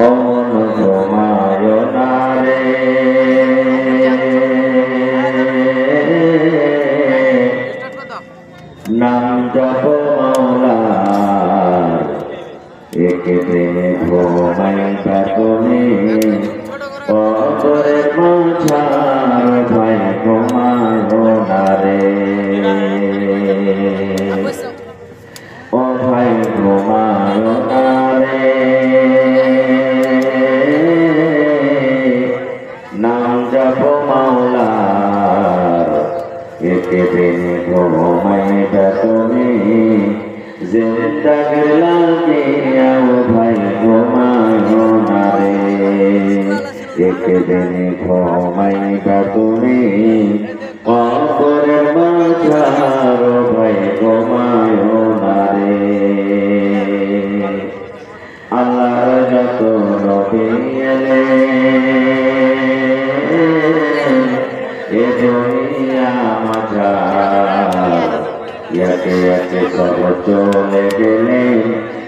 অমন ঘুমায় না রে নাম জপ মাওলার একদিন ঘুমাইবা তুমি অপরের মাঝার ভাই ঘুমায় না রে ও ভাই ঘুমায় না রে নাম জপ মাওলার একদিন ঘুমাইবা তুমি জিন্দাগির লাগিয়া ও ভাই ঘুমায় না রে একদিন ঘুমাইবা তুমি অপরের মাঝার ভাই ঘুমায় না রে আল্লাহর যত নবী এলেন এ দুনিয়া মাঝার ইয়াকে ইয়াকে সব চলে গেলেন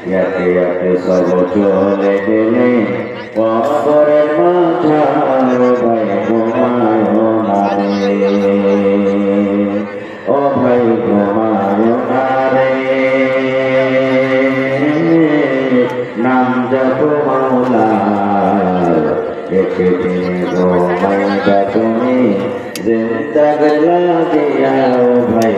ইয়াকে ইয়াকে সব চলে গেলেন অপরের মাঝার ভাই ঘুমায় না রে ও ভাই ঘুমায় না রে নাম জপ মাওলার একদিন ঘুমাইবা তুমি জিন্দাগি লাগিয়া ও ভাই